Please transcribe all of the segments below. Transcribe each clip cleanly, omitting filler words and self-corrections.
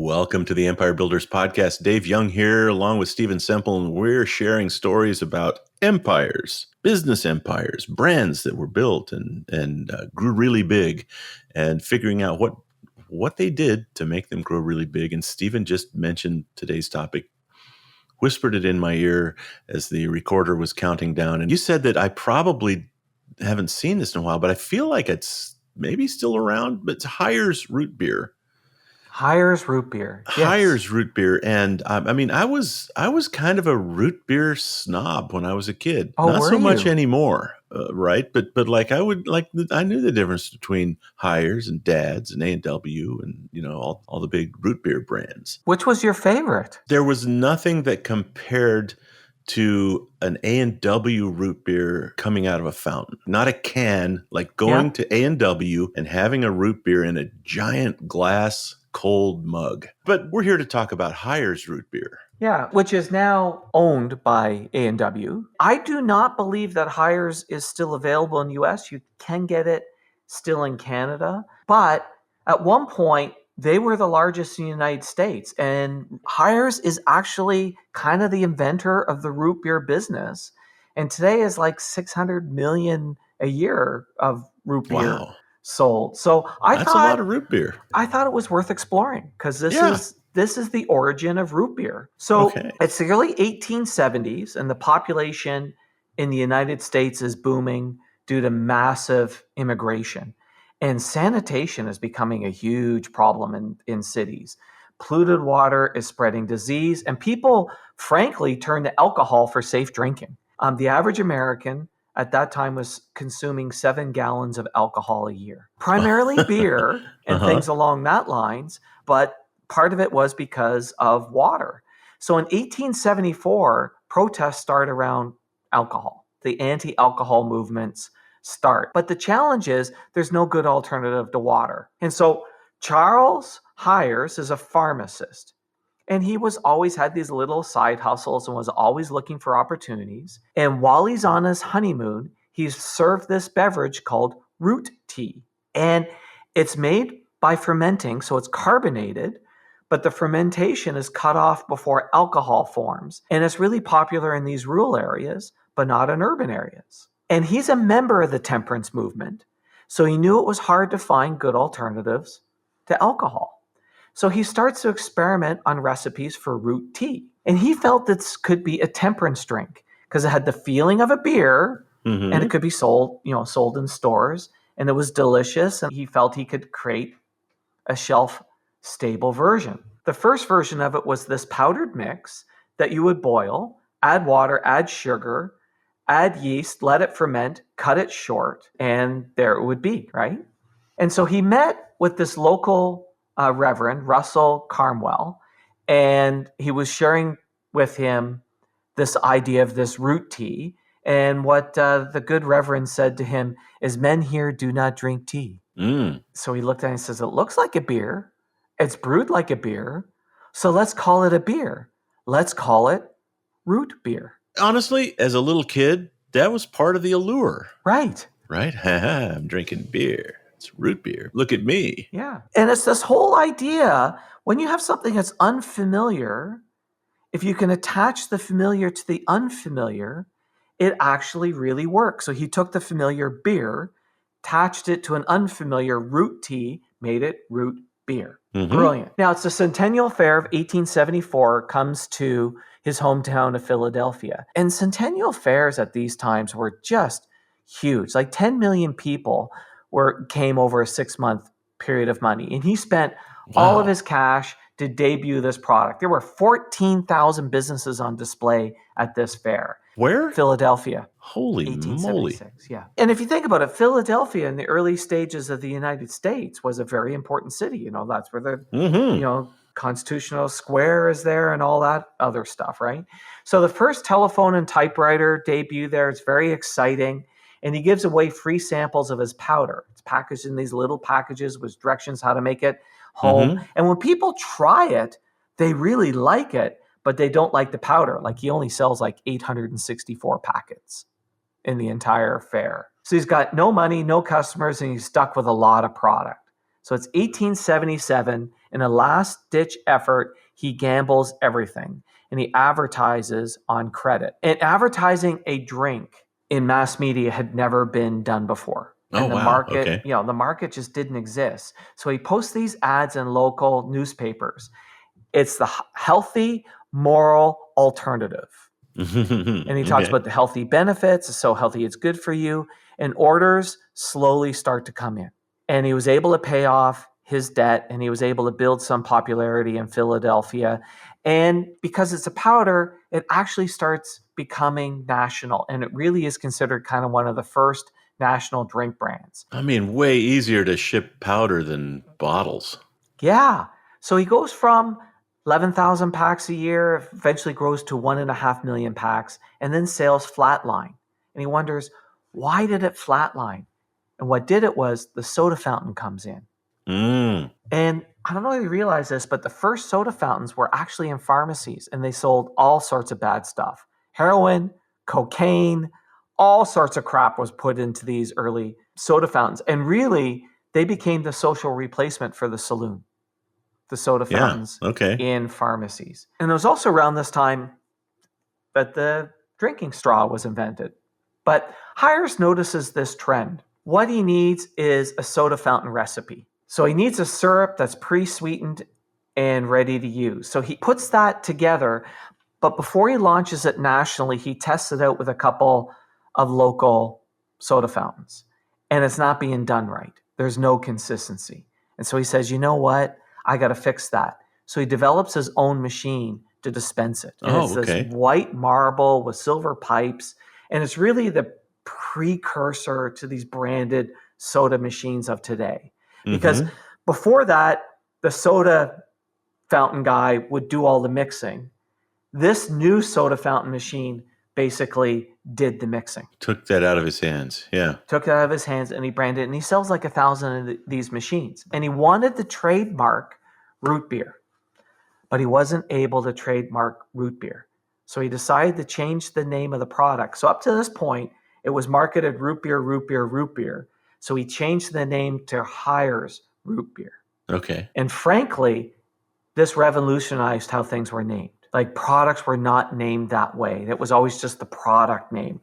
Welcome to the Empire Builders Podcast. Dave Young here, along with Stephen Semple, and we're sharing stories about empires, business empires, brands that were built and grew really big, and figuring out what they did to make them grow really big. And Stephen just mentioned today's topic, whispered it in my ear as the recorder was counting down. And you said that I probably haven't seen this in a while, but I feel like it's maybe still around, but it's Hires root beer. Hires root beer. Yes. Hires root beer, and I was kind of a root beer snob when I was a kid. Oh, Not so much you? anymore, right? But like I knew the difference between Hires and Dad's and A&W and all the big root beer brands. Which was your favorite? There was nothing that compared to an A&W root beer coming out of a fountain, not a can. Like going to A&W and having a root beer in a giant glass cold mug. But we're here to talk about Hires root beer. Yeah, which is now owned by A&W. I do not believe that Hires is still available in the US. You can get it still in Canada. But at one point, they were the largest in the United States. And Hires is actually kind of the inventor of the root beer business. And today is like 600 million a year of root beer. Wow. Sold. So That's a lot of root beer. I thought it was worth exploring because this is the origin of root beer. So It's the early 1870s, and the population in the United States is booming due to massive immigration. And sanitation is becoming a huge problem in cities. Polluted water is spreading disease, and people, frankly, turn to alcohol for safe drinking. The average American at that time was consuming 7 gallons of alcohol a year, primarily beer and things along that lines. But part of it was because of water. So in 1874, protests start around alcohol. The anti-alcohol movements start. But the challenge is there's no good alternative to water. And so Charles Hires is a pharmacist. And he was always had these little side hustles and was always looking for opportunities. And while he's on his honeymoon, he's served this beverage called root tea. And it's made by fermenting, so it's carbonated, but the fermentation is cut off before alcohol forms. And it's really popular in these rural areas, but not in urban areas. And he's a member of the temperance movement, so he knew it was hard to find good alternatives to alcohol. So he starts to experiment on recipes for root tea. And he felt this could be a temperance drink because it had the feeling of a beer and it could be sold in stores, and it was delicious. And he felt he could create a shelf-stable version. The first version of it was this powdered mix that you would boil, add water, add sugar, add yeast, let it ferment, cut it short, and there it would be, right? And so he met with this local Reverend Russell Carmwell, and he was sharing with him this idea of this root tea. And what the good Reverend said to him is, "Men here do not drink tea." So he looked at it and says, "It looks like a beer. It's brewed like a beer. So let's call it a beer. Let's call it root beer." Honestly, as a little kid, that was part of the allure. Right. I'm drinking beer. It's root beer. Look at me. Yeah. And it's this whole idea, when you have something that's unfamiliar, if you can attach the familiar to the unfamiliar, it actually really works. So he took the familiar beer, attached it to an unfamiliar root tea, made it root beer. Brilliant. Now, it's the Centennial Fair of 1874 comes to his hometown of Philadelphia. And Centennial Fairs at these times were just huge. Like 10 million people came over a 6-month period of money. And he spent all of his cash to debut this product. There were 14,000 businesses on display at this fair. Where? Philadelphia. Holy moly. Yeah. And if you think about it, Philadelphia in the early stages of the United States was a very important city. That's where the Constitutional Square is there and all that other stuff, right? So the first telephone and typewriter debut there is very exciting. And he gives away free samples of his powder. It's packaged in these little packages with directions how to make it home. And when people try it, they really like it, but they don't like the powder. Like he only sells like 864 packets in the entire fair. So he's got no money, no customers, and he's stuck with a lot of product. So it's 1877, In a last-ditch effort, he gambles everything, and he advertises on credit. And advertising a drink in mass media had never been done before. And the market, the market just didn't exist. So he posts these ads in local newspapers. It's the healthy, moral alternative. And he talks about the healthy benefits. It's so healthy, it's good for you. And orders slowly start to come in. And he was able to pay off his debt, and he was able to build some popularity in Philadelphia. And because it's a powder, it actually starts becoming national. And it really is considered kind of one of the first national drink brands. I mean, way easier to ship powder than bottles. Yeah. So he goes from 11,000 packs a year, eventually grows to 1.5 million packs, and then sales flatline. And he wonders, why did it flatline? And what did it was the soda fountain comes in. And I don't know if you realize this, but the first soda fountains were actually in pharmacies, and they sold all sorts of bad stuff. Heroin, cocaine, all sorts of crap was put into these early soda fountains. And really, they became the social replacement for the saloon, the soda fountains in pharmacies. And it was also around this time that the drinking straw was invented. But Hires notices this trend. What he needs is a soda fountain recipe. So he needs a syrup that's pre-sweetened and ready to use. So he puts that together, but before he launches it nationally, he tests it out with a couple of local soda fountains. And it's not being done right. There's no consistency. And so he says, you know what? I got to fix that. So he develops his own machine to dispense it. And it's this white marble with silver pipes. And it's really the precursor to these branded soda machines of today. Because before that, the soda fountain guy would do all the mixing. This new soda fountain machine basically did the mixing. Took that out of his hands. Yeah. Took that out of his hands, and he branded it. And he sells like 1,000 of these machines. And he wanted to trademark root beer, but he wasn't able to trademark root beer. So he decided to change the name of the product. So up to this point, it was marketed root beer, root beer, root beer. So he changed the name to Hires Root Beer. Okay. And frankly, this revolutionized how things were named. Like products were not named that way. It was always just the product name,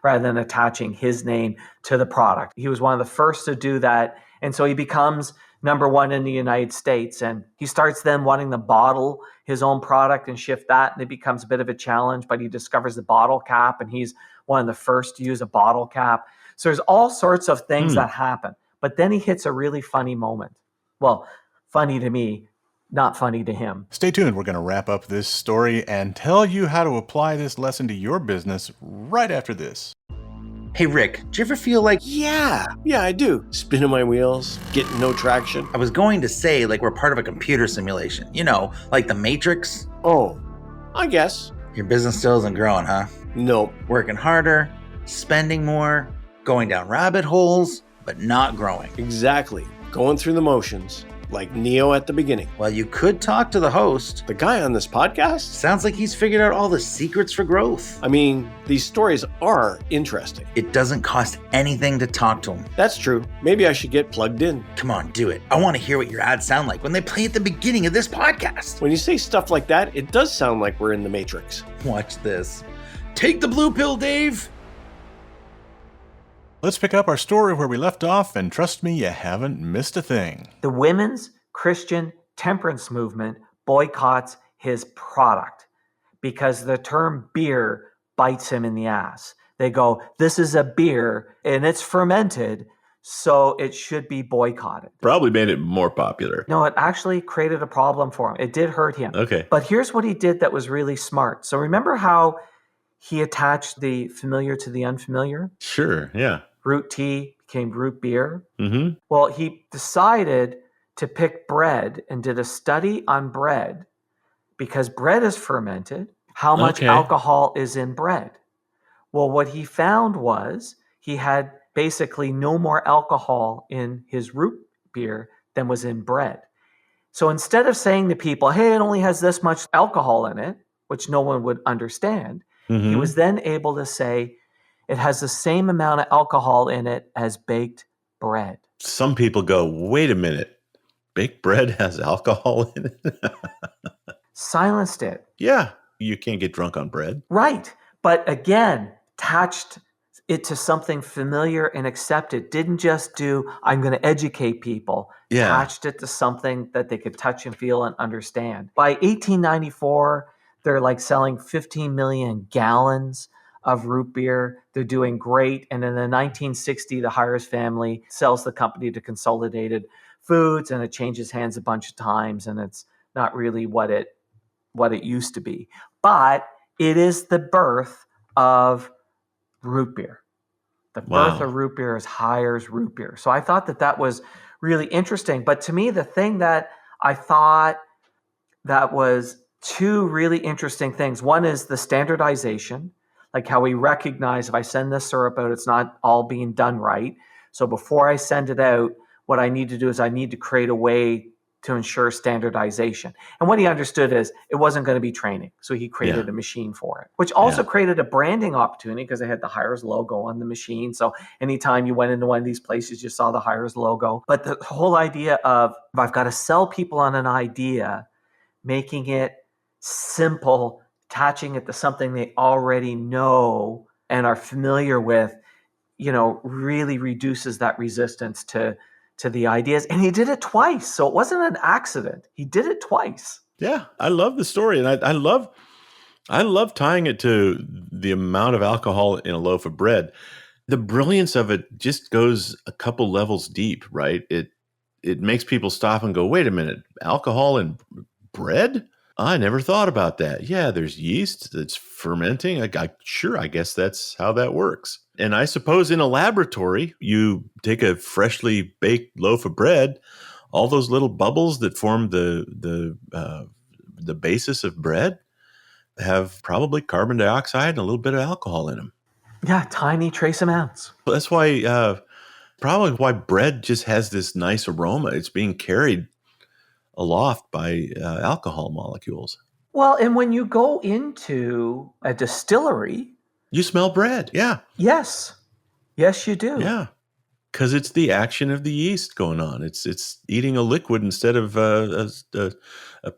rather than attaching his name to the product. He was one of the first to do that. And so he becomes number one in the United States. And he starts then wanting to bottle his own product and shift that. And it becomes a bit of a challenge, but he discovers the bottle cap, and he's one of the first to use a bottle cap. So there's all sorts of things that happen. But then he hits a really funny moment. Well, funny to me, not funny to him. Stay tuned. We're going to wrap up this story and tell you how to apply this lesson to your business right after this. Hey, Rick, do you ever feel like... Yeah, I do. Spinning my wheels, getting no traction. I was going to say, like we're part of a computer simulation. You know, like the Matrix. Oh, I guess. Your business still isn't growing, huh? Nope. Working harder, spending more, going down rabbit holes, but not growing. Exactly. Going through the motions, like Neo at the beginning. Well, you could talk to the host. The guy on this podcast? Sounds like he's figured out all the secrets for growth. I mean, these stories are interesting. It doesn't cost anything to talk to him. That's true. Maybe I should get plugged in. Come on, do it. I want to hear what your ads sound like when they play at the beginning of this podcast. When you say stuff like that, it does sound like we're in the Matrix. Watch this. Take the blue pill, Dave. Let's pick up our story where we left off, and trust me, you haven't missed a thing. The women's Christian temperance movement boycotts his product because the term beer bites him in the ass. They go, this is a beer and it's fermented, so it should be boycotted. Probably made it more popular. No, it actually created a problem for him. It did hurt him. Okay. But here's what he did that was really smart. So remember how he attached the familiar to the unfamiliar? Sure, yeah. Root tea became root beer. Mm-hmm. Well, he decided to pick bread and did a study on bread because bread is fermented. How much alcohol is in bread? Well, what he found was he had basically no more alcohol in his root beer than was in bread. So instead of saying to people, hey, it only has this much alcohol in it, which no one would understand, he was then able to say, it has the same amount of alcohol in it as baked bread. Some people go, wait a minute. baked bread has alcohol in it? Silenced it. Yeah. You can't get drunk on bread. Right. But again, attached it to something familiar and accepted. Didn't just do, I'm going to educate people. Yeah. Attached it to something that they could touch and feel and understand. By 1894, they're like selling 15 million gallons of root beer. They're doing great. And in the 1960, the Hires family sells the company to Consolidated Foods, and it changes hands a bunch of times, and it's not really what it used to be. But it is the birth of root beer. The birth of root beer is Hires root beer. So I thought that was really interesting. But to me, the thing that I thought that was two really interesting things. One is the standardization, like how we recognize if I send this syrup out, it's not all being done right. So before I send it out, what I need to do is I need to create a way to ensure standardization. And what he understood is it wasn't going to be training. So he created a machine for it, which also created a branding opportunity because they had the Hires logo on the machine. So anytime you went into one of these places, you saw the Hires logo. But the whole idea of if I've got to sell people on an idea, making it simple, attaching it to something they already know and are familiar with, really reduces that resistance to the ideas. And he did it twice. So it wasn't an accident. He did it twice. Yeah. I love the story. And I love tying it to the amount of alcohol in a loaf of bread. The brilliance of it just goes a couple levels deep, right? It makes people stop and go, wait a minute, alcohol in bread? I never thought about that. Yeah, there's yeast that's fermenting. I guess that's how that works. And I suppose in a laboratory, you take a freshly baked loaf of bread, all those little bubbles that form the basis of bread have probably carbon dioxide and a little bit of alcohol in them. Yeah, tiny trace amounts. That's why probably why bread just has this nice aroma. It's being carried aloft by alcohol molecules. Well, and when you go into a distillery, you smell bread. Yeah. Yes, you do. Yeah, because it's the action of the yeast going on. It's eating a liquid instead of a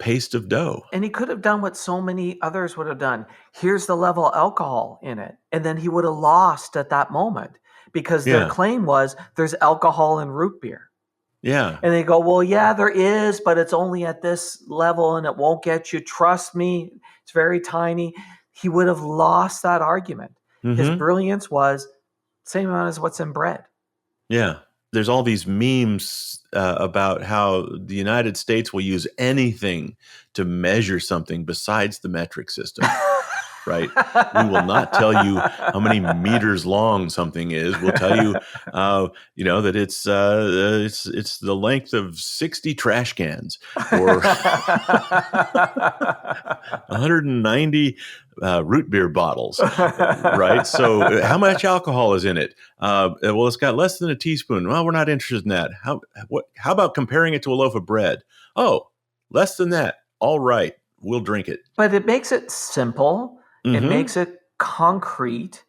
paste of dough. And he could have done what so many others would have done. Here's the level of alcohol in it, and then he would have lost at that moment because their claim was there's alcohol in root beer. Yeah. And they go, well, yeah, there is, but it's only at this level and it won't get you. Trust me, it's very tiny. He would have lost that argument. Mm-hmm. His brilliance was same amount as what's in bread. Yeah. There's all these memes about how the United States will use anything to measure something besides the metric system. Right? We will not tell you how many meters long something is. We'll tell you, that it's the length of 60 trash cans or 190 root beer bottles, right? So how much alcohol is in it? Well, it's got less than a teaspoon. Well, we're not interested in that. How about comparing it to a loaf of bread? Oh, less than that. All right, we'll drink it. But it makes it simple. It makes it concrete.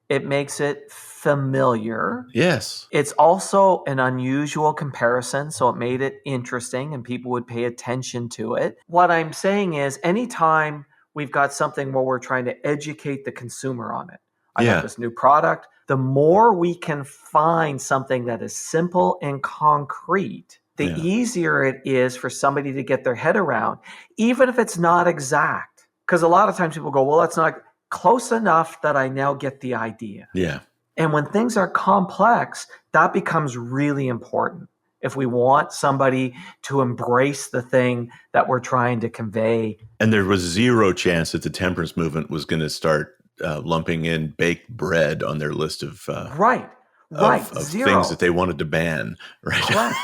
It makes it familiar. Yes. It's also an unusual comparison, so it made it interesting and people would pay attention to it. What I'm saying is anytime we've got something where we're trying to educate the consumer on it, I got this new product, the more we can find something that is simple and concrete, the easier it is for somebody to get their head around, even if it's not exact. Because a lot of times people go, well, that's not close enough that I now get the idea. Yeah. And when things are complex, that becomes really important if we want somebody to embrace the thing that we're trying to convey. And there was zero chance that the temperance movement was going to start lumping in baked bread on their list of things that they wanted to ban. Right. Correct.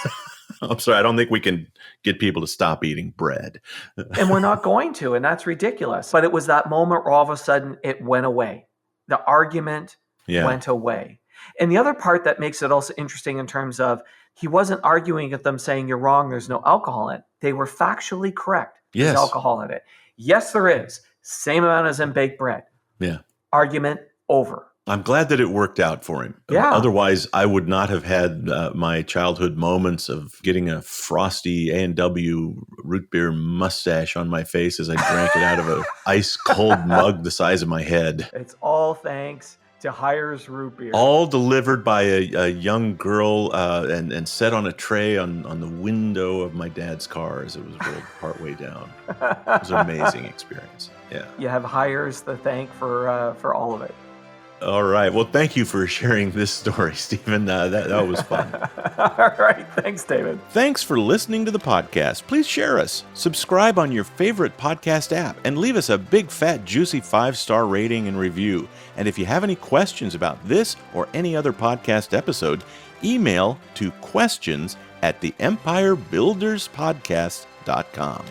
I'm sorry, I don't think we can get people to stop eating bread. And we're not going to, and that's ridiculous. But it was that moment where all of a sudden it went away. The argument went away. And the other part that makes it also interesting in terms of he wasn't arguing at them saying you're wrong, there's no alcohol in it. They were factually correct. There's alcohol in it. Yes, there is. Same amount as in baked bread. Yeah. Argument over. I'm glad that it worked out for him. Yeah. Otherwise, I would not have had my childhood moments of getting a frosty A&W root beer mustache on my face as I drank it out of an ice cold mug the size of my head. It's all thanks to Hires Root Beer. All delivered by a young girl and set on a tray on the window of my dad's car as it was rolled partway down. It was an amazing experience. Yeah. You have Hires to thank for all of it. All right. Well, thank you for sharing this story, Stephen. That was fun. All right. Thanks, David. Thanks for listening to the podcast. Please share us, subscribe on your favorite podcast app, and leave us a big, fat, juicy 5-star rating and review. And if you have any questions about this or any other podcast episode, email to questions@theempirebuilderspodcast.com.